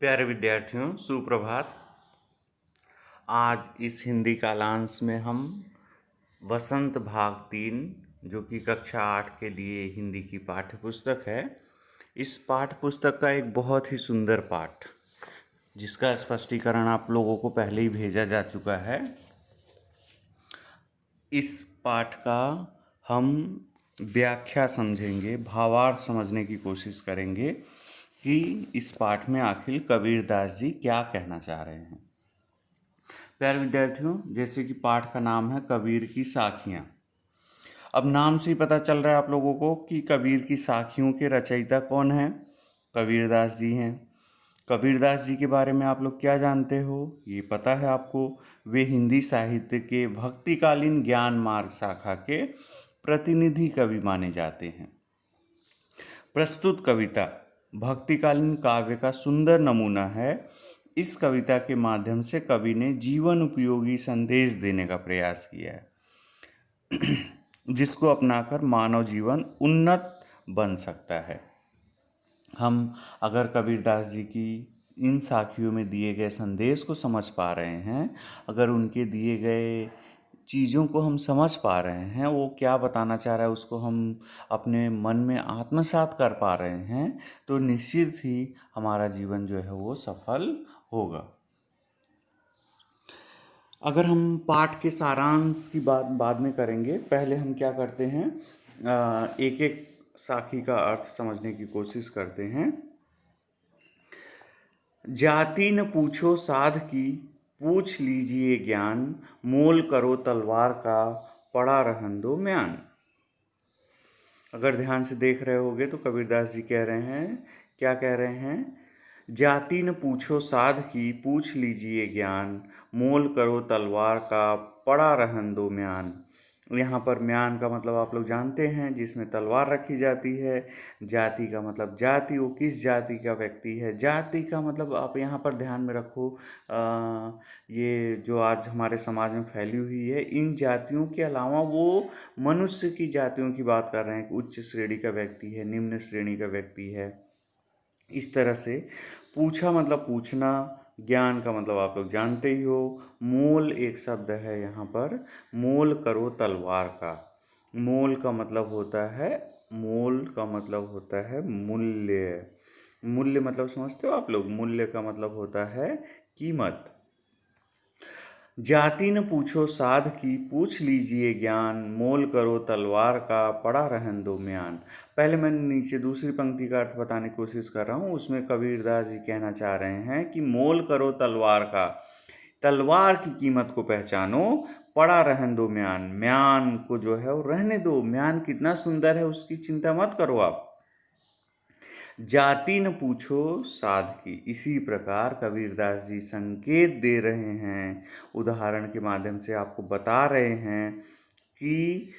प्यारे विद्यार्थियों, सुप्रभात। आज इस हिंदी कालांश में हम वसंत भाग 3, जो कि कक्षा 8 के लिए हिंदी की पाठ्य पुस्तक है, इस पाठ्य पुस्तक का एक बहुत ही सुंदर पाठ, जिसका स्पष्टीकरण आप लोगों को पहले ही भेजा जा चुका है। इस पाठ का हम व्याख्या समझेंगे, भावार्थ समझने की कोशिश करेंगे कि इस पाठ में आखिर कबीरदास जी क्या कहना चाह रहे हैं। प्यारे विद्यार्थियों, जैसे कि पाठ का नाम है कबीर की साखियाँ। अब नाम से ही पता चल रहा है आप लोगों को कि कबीर की साखियों के रचयिता कौन है। कबीरदास जी हैं। कबीरदास जी के बारे में आप लोग क्या जानते हो, ये पता है आपको। वे हिंदी साहित्य के भक्तिकालीन ज्ञान मार्ग शाखा के प्रतिनिधि कवि माने जाते हैं। प्रस्तुत कविता भक्तिकालीन काव्य का सुंदर नमूना है। इस कविता के माध्यम से कवि ने जीवन उपयोगी संदेश देने का प्रयास किया है, जिसको अपनाकर मानव जीवन उन्नत बन सकता है। हम अगर कबीरदास जी की इन साखियों में दिए गए संदेश को समझ पा रहे हैं, अगर उनके दिए गए चीज़ों को हम समझ पा रहे हैं, वो क्या बताना चाह रहा है उसको हम अपने मन में आत्मसात कर पा रहे हैं, तो निश्चित ही हमारा जीवन जो है वो सफल होगा। अगर हम पाठ के सारांश की बात बाद में करेंगे, पहले हम क्या करते हैं, एक एक साखी का अर्थ समझने की कोशिश करते हैं। जाति न पूछो साध की, पूछ लीजिए ज्ञान, मोल करो तलवार का, पड़ा रहन दो म्यान। अगर ध्यान से देख रहे होगे तो कबीरदास जी कह रहे हैं, क्या कह रहे हैं? जाति न पूछो साध की, पूछ लीजिए ज्ञान, मोल करो तलवार का, पड़ा रहन दो म्यान। यहाँ पर म्यान का मतलब आप लोग जानते हैं, जिसमें तलवार रखी जाती है। जाति का मतलब जाति, वो किस जाति का व्यक्ति है। जाति का मतलब आप यहाँ पर ध्यान में रखो, ये जो आज हमारे समाज में फैली हुई है, इन जातियों के अलावा वो मनुष्य की जातियों की बात कर रहे हैं। उच्च श्रेणी का व्यक्ति है, निम्न श्रेणी का व्यक्ति है। इस तरह से पूछा मतलब पूछना, ज्ञान का मतलब आप लोग जानते ही हो। मोल एक शब्द है यहाँ पर, मोल करो तलवार का। मोल का मतलब होता है, मोल का मतलब होता है मूल्य। मूल्य मतलब समझते हो आप लोग? मूल्य का मतलब होता है कीमत। जाति न पूछो साध की, पूछ लीजिए ज्ञान, मोल करो तलवार का, पड़ा रहन दो म्यान। पहले मैं नीचे दूसरी पंक्ति का अर्थ बताने की कोशिश कर रहा हूँ। उसमें कबीरदास जी कहना चाह रहे हैं कि मोल करो तलवार का, तलवार की कीमत को पहचानो, पड़ा रहन दो म्यान। म्यान को जो है वो रहने दो। म्यान कितना सुंदर है, उसकी चिंता मत करो आप। जाति न पूछो साध की। इसी प्रकार कबीरदास जी संकेत दे रहे हैं, उदाहरण के माध्यम से आपको बता रहे हैं कि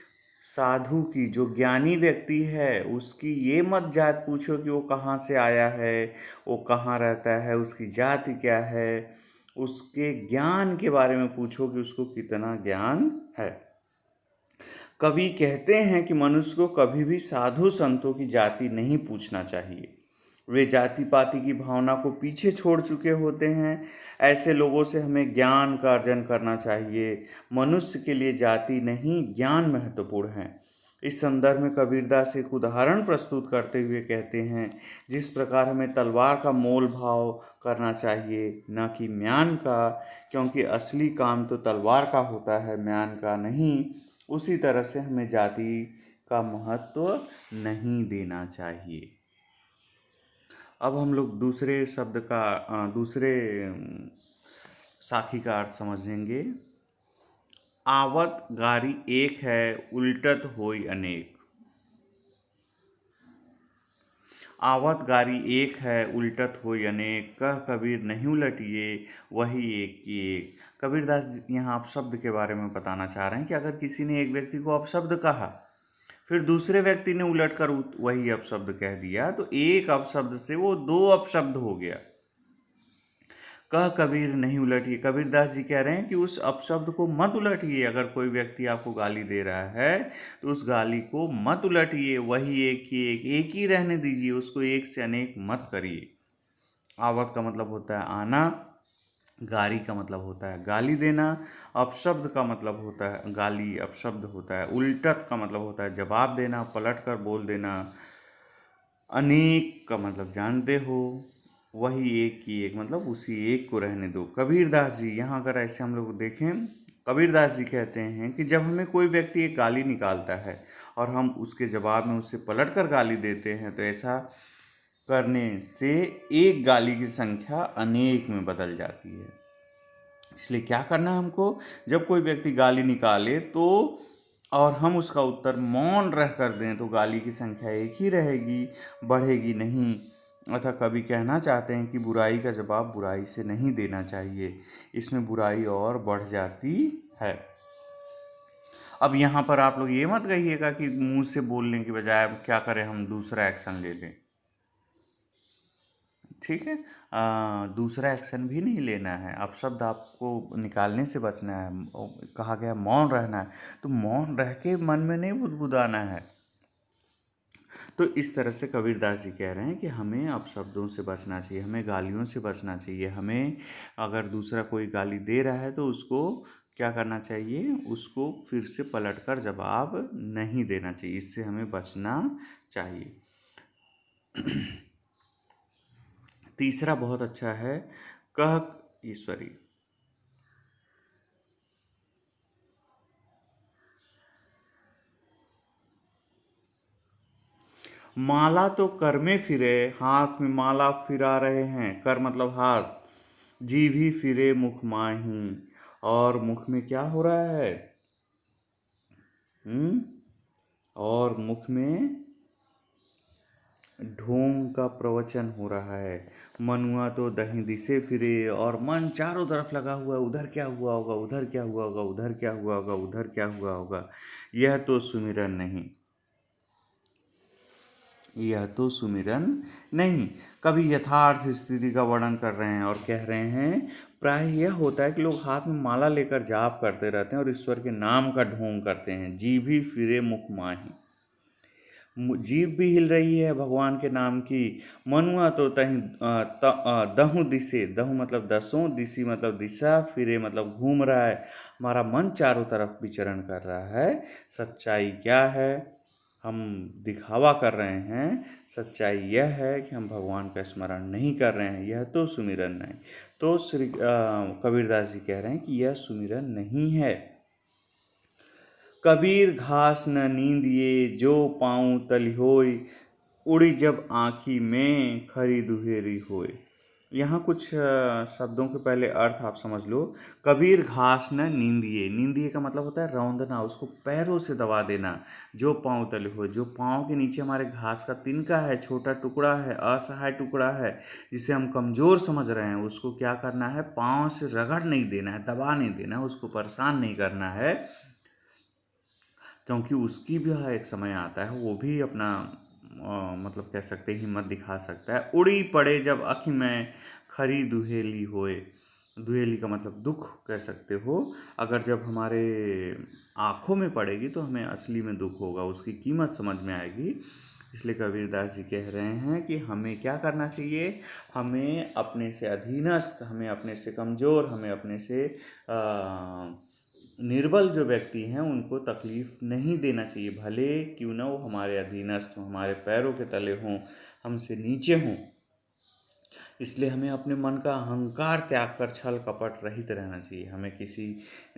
साधु की, जो ज्ञानी व्यक्ति है, उसकी ये मत जात पूछो कि वो कहाँ से आया है, वो कहाँ रहता है, उसकी जाति क्या है। उसके ज्ञान के बारे में पूछो कि उसको कितना ज्ञान है। कवि कहते हैं कि मनुष्य को कभी भी साधु संतों की जाति नहीं पूछना चाहिए। वे जाति पाति की भावना को पीछे छोड़ चुके होते हैं। ऐसे लोगों से हमें ज्ञान का अर्जन करना चाहिए। मनुष्य के लिए जाति नहीं, ज्ञान महत्वपूर्ण है। इस संदर्भ में कबीरदास एक उदाहरण प्रस्तुत करते हुए कहते हैं, जिस प्रकार हमें तलवार का मोल भाव करना चाहिए, न कि म्यान का, क्योंकि असली काम तो तलवार का होता है, म्यान का नहीं। उसी तरह से हमें जाति का महत्व नहीं देना चाहिए। अब हम लोग दूसरे शब्द का दूसरे साखी का अर्थ समझेंगे। आवत गारी एक है, उल्टत होई अनेक। आवत गारी एक है, उल्टत होई अनेक, कह कबीर नहीं उलटिए, वही एक की एक। कबीरदास यहाँ अपशब्द के बारे में बताना चाह रहे हैं कि अगर किसी ने एक व्यक्ति को अपशब्द कहा, फिर दूसरे व्यक्ति ने उलटकर वही अपशब्द कह दिया, तो एक अपशब्द से वो दो अपशब्द हो गया। कह कबीर नहीं उलटिए। कबीरदास जी कह रहे हैं कि उस अपशब्द को मत उलटिए। अगर कोई व्यक्ति आपको गाली दे रहा है तो उस गाली को मत उलटिए, वही एक ही एक ही रहने दीजिए, उसको एक से अनेक मत करिए। आवत का मतलब होता है आना, गारी का मतलब होता है गाली देना, अपशब्द का मतलब होता है गाली अपशब्द होता है, उल्टत का मतलब होता है जवाब देना, पलट कर बोल देना, अनेक का मतलब जानते हो, वही एक की एक मतलब उसी एक को रहने दो। कबीरदास जी, यहाँ अगर ऐसे हम लोग देखें, कबीरदास जी कहते हैं कि जब हमें कोई व्यक्ति एक गाली निकालता है और हम उसके जवाब में उससे पलट कर गाली देते हैं, तो ऐसा करने से एक गाली की संख्या अनेक में बदल जाती है। इसलिए क्या करना है हमको, जब कोई व्यक्ति गाली निकाले तो और हम उसका उत्तर मौन रह कर दें तो गाली की संख्या एक ही रहेगी, बढ़ेगी नहीं। अतः कवि कहना चाहते हैं कि बुराई का जवाब बुराई से नहीं देना चाहिए, इसमें बुराई और बढ़ जाती है। अब यहाँ पर आप लोग ये मत कहिएगा कि मुंह से बोलने की बजाय अब क्या करें, हम दूसरा एक्शन ले लें। ठीक है, दूसरा एक्शन भी नहीं लेना है, अपशब्द आपको निकालने से बचना है। कहा गया मौन रहना है, तो मौन रह के मन में नहीं बुदबुदाना है। तो इस तरह से कबीरदास जी कह रहे हैं कि हमें अपशब्दों से बचना चाहिए, हमें गालियों से बचना चाहिए। हमें अगर दूसरा कोई गाली दे रहा है तो उसको क्या करना चाहिए, उसको फिर से पलट कर जवाब नहीं देना चाहिए, इससे हमें बचना चाहिए। तीसरा बहुत अच्छा है, कह ईश्वरी। माला तो कर में फिरे, हाथ में माला फिरा रहे हैं। कर मतलब हाथ, जीभी फिरे मुख माही, और मुख में क्या हो रहा है, हम्म, और मुख में ढोंग का प्रवचन हो रहा है। मनुआ तो दही दिसे फिरे, और मन चारों तरफ लगा हुआ है, उधर क्या हुआ होगा, उधर क्या हुआ होगा, उधर क्या हुआ होगा, उधर क्या हुआ होगा। यह तो सुमिरन नहीं, यह तो सुमिरन नहीं। कभी यथार्थ स्थिति का वर्णन कर रहे हैं और कह रहे हैं प्राय यह होता है कि लोग हाथ में माला लेकर जाप करते रहते हैं और ईश्वर के नाम का ढोंग करते हैं। जीभ भी फिरे मुख माही, जीभ भी हिल रही है भगवान के नाम की। मनुआ तो दहु दिसे, दहु मतलब दसों, दिसी मतलब दिशा, फिरे मतलब घूम रहा है, हमारा मन चारों तरफ विचरण कर रहा है। सच्चाई क्या है, हम दिखावा कर रहे हैं, सच्चाई यह है कि हम भगवान का स्मरण नहीं कर रहे हैं, यह तो सुमिरन नहीं। तो कबीरदास जी कह रहे हैं कि यह सुमिरन नहीं है। कबीर घास न नींदिए, जो पाँव तली होय, उड़ी जब आँखी में खरी दुहेरी होय। यहाँ कुछ शब्दों के पहले अर्थ आप समझ लो। कबीर घास न नींदिए, नींदिए का मतलब होता है रौंदना, उसको पैरों से दबा देना। जो पाँव तले हो, जो पाँव के नीचे हमारे घास का तिनका है, छोटा टुकड़ा है, असहाय टुकड़ा है, जिसे हम कमज़ोर समझ रहे हैं, उसको क्या करना है, पाँव से रगड़ नहीं देना है, दबा नहीं देना है, उसको परेशान नहीं करना है, क्योंकि उसकी भी एक समय आता है, वो भी अपना मतलब कह सकते हैं हिम्मत दिखा सकता है। उड़ी पड़े जब अखि में खरी दुहेली होए, दुहेली का मतलब दुख कह सकते हो। अगर जब हमारे आँखों में पड़ेगी तो हमें असली में दुख होगा, उसकी कीमत समझ में आएगी। इसलिए कबीरदास जी कह रहे हैं कि हमें क्या करना चाहिए, हमें अपने से अधीनस्थ, हमें अपने से कमज़ोर, हमें अपने से निर्बल जो व्यक्ति हैं उनको तकलीफ़ नहीं देना चाहिए, भले क्यों ना वो हमारे अधीनस्थ हों, हमारे पैरों के तले हों, हमसे नीचे हों। इसलिए हमें अपने मन का अहंकार त्याग कर छल कपट रहित रहना चाहिए, हमें किसी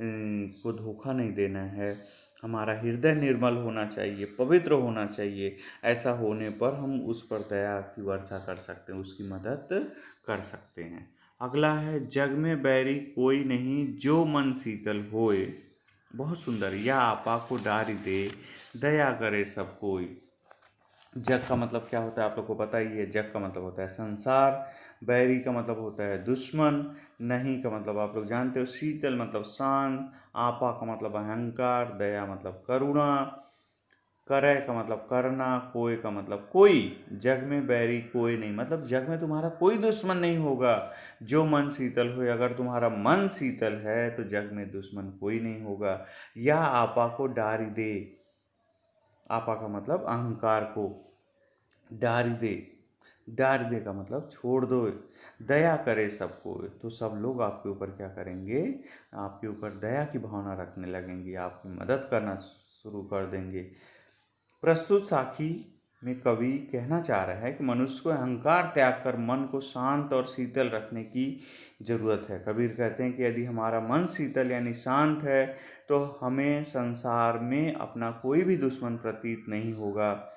को धोखा नहीं देना है, हमारा हृदय निर्मल होना चाहिए, पवित्र होना चाहिए। ऐसा होने पर हम उस पर दया की वर्षा कर सकते हैं, उसकी मदद कर सकते हैं। अगला है, जग में बैरी कोई नहीं, जो मन शीतल होए। बहुत सुंदर, या आपा को डारी दे, दया करे सब कोई। जग का मतलब क्या होता है आप लोग को पता ही है, जग का मतलब होता है संसार, बैरी का मतलब होता है दुश्मन, नहीं का मतलब आप लोग जानते हो, शीतल मतलब शांत, आपा का मतलब अहंकार, दया मतलब करुणा, करे का मतलब करना, कोई का मतलब कोई। जग में बैरी कोई नहीं मतलब जग में तुम्हारा कोई दुश्मन नहीं होगा। जो मन शीतल हो, अगर तुम्हारा मन शीतल है तो जग में दुश्मन कोई नहीं होगा। या आपा को डारी दे, आपा का मतलब अहंकार को, डारी दे, डार का मतलब छोड़ दो, दया करे सबको, तो सब लोग आपके ऊपर क्या करेंगे, आपके ऊपर दया की भावना रखने लगेंगे, आपकी मदद करना शुरू कर देंगे। प्रस्तुत साखी में कवि कहना चाह रहा है कि मनुष्य को अहंकार त्याग कर मन को शांत और शीतल रखने की जरूरत है। कबीर कहते हैं कि यदि हमारा मन शीतल यानी शांत है तो हमें संसार में अपना कोई भी दुश्मन प्रतीत नहीं होगा।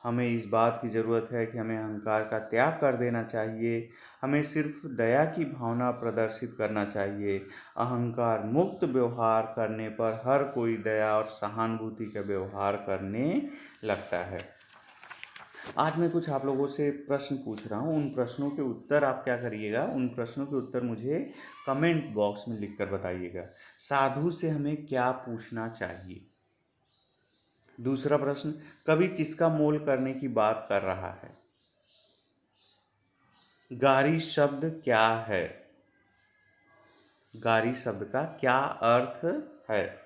हमें इस बात की ज़रूरत है कि हमें अहंकार का त्याग कर देना चाहिए, हमें सिर्फ दया की भावना प्रदर्शित करना चाहिए। अहंकार मुक्त व्यवहार करने पर हर कोई दया और सहानुभूति का व्यवहार करने लगता है। आज मैं कुछ आप लोगों से प्रश्न पूछ रहा हूँ, उन प्रश्नों के उत्तर आप क्या करिएगा, उन प्रश्नों के उत्तर मुझे कमेंट बॉक्स में लिखकर बताइएगा। साधु से हमें क्या पूछना चाहिए? दूसरा प्रश्न, कवि किसका मोल करने की बात कर रहा है? गारी शब्द क्या है? गारी शब्द का क्या अर्थ है?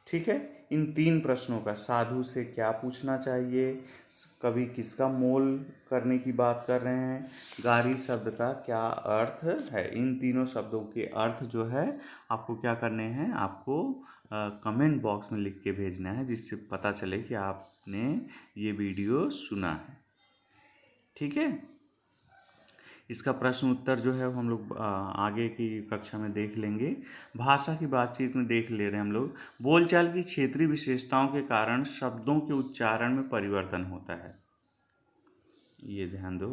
ठीक है, इन 3 प्रश्नों का, साधु से क्या पूछना चाहिए, कवि किसका मोल करने की बात कर रहे हैं, गारी शब्द का क्या अर्थ है, इन तीनों शब्दों के अर्थ जो है आपको क्या करने हैं, आपको कमेंट बॉक्स में लिख के भेजना है, जिससे पता चले कि आपने ये वीडियो सुना है। ठीक है, इसका प्रश्न उत्तर जो है हम लोग आगे की कक्षा में देख लेंगे। भाषा की बातचीत में देख ले रहे हैं हम लोग, बोलचाल की क्षेत्रीय विशेषताओं के कारण शब्दों के उच्चारण में परिवर्तन होता है। ये ध्यान दो।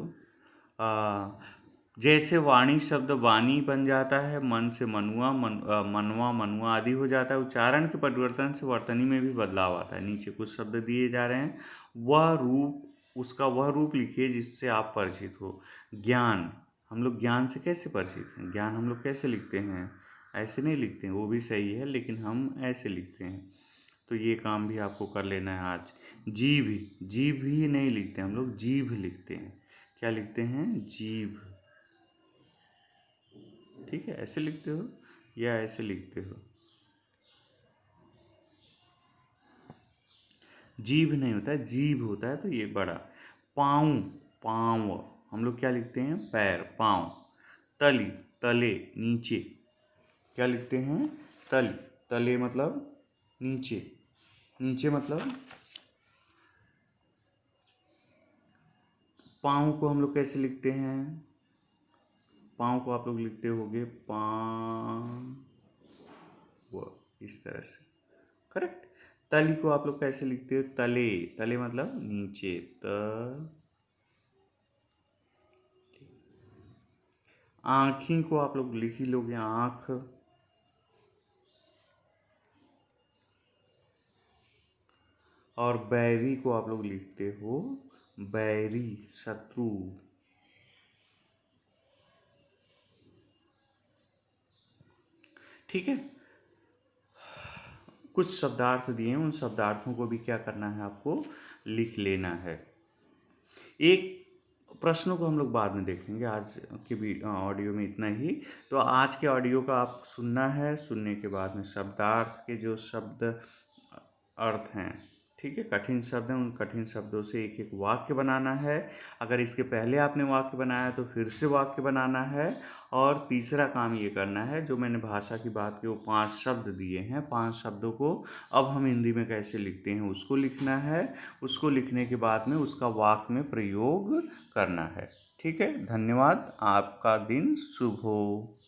जैसे वाणी शब्द वाणी बन जाता है, मन से मनुआ, मनवा मनुआ आदि हो जाता है। उच्चारण के परिवर्तन से वर्तनी में भी बदलाव आता है। नीचे कुछ शब्द दिए जा रहे हैं, वह रूप, उसका वह रूप लिखिए जिससे आप परिचित हो। ज्ञान, हम लोग ज्ञान से कैसे परिचित हैं? ज्ञान हम लोग कैसे लिखते हैं? ऐसे नहीं लिखते हैं, वो भी सही है, लेकिन हम ऐसे लिखते हैं। तो ये काम भी आपको कर लेना है आज। जीभ, जीभ ही नहीं लिखते हम लोग, जीभ लिखते हैं। क्या लिखते हैं? जीभ। ठीक है, ऐसे लिखते हो या ऐसे लिखते हो? जीभ नहीं होता है, जीभ होता है, तो ये बड़ा। पाँव, पाँव हम लोग क्या लिखते हैं? पैर, पाँव। तली, तले, नीचे, क्या लिखते हैं? तली, तले मतलब नीचे, नीचे मतलब। पाँव को हम लोग कैसे लिखते हैं? पाँव को आप लोग लिखते होगे पाँव, इस तरह से, करेक्ट। तली को आप लोग कैसे लिखते हो? तले, तले मतलब नीचे, त। आँखी को आप लोग लिख ही लोगे, आँख। और बैरी को आप लोग लिखते हो बैरी, शत्रु। ठीक है, कुछ शब्दार्थ दिए हैं, उन शब्दार्थों को भी क्या करना है, आपको लिख लेना है। एक प्रश्नों को हम लोग बाद में देखेंगे, आज की भी ऑडियो में इतना ही। तो आज के ऑडियो का आप सुनना है, सुनने के बाद में शब्दार्थ के जो शब्द अर्थ हैं, ठीक है, कठिन शब्द हैं, उन कठिन शब्दों से एक एक वाक्य बनाना है। अगर इसके पहले आपने वाक्य बनाया तो फिर से वाक्य बनाना है। और तीसरा काम ये करना है, जो मैंने भाषा की बात की, वो 5 शब्द दिए हैं, 5 शब्दों को अब हम हिंदी में कैसे लिखते हैं उसको लिखना है। उसको लिखने के बाद में उसका वाक्य में प्रयोग करना है। ठीक है, धन्यवाद, आपका दिन शुभ हो।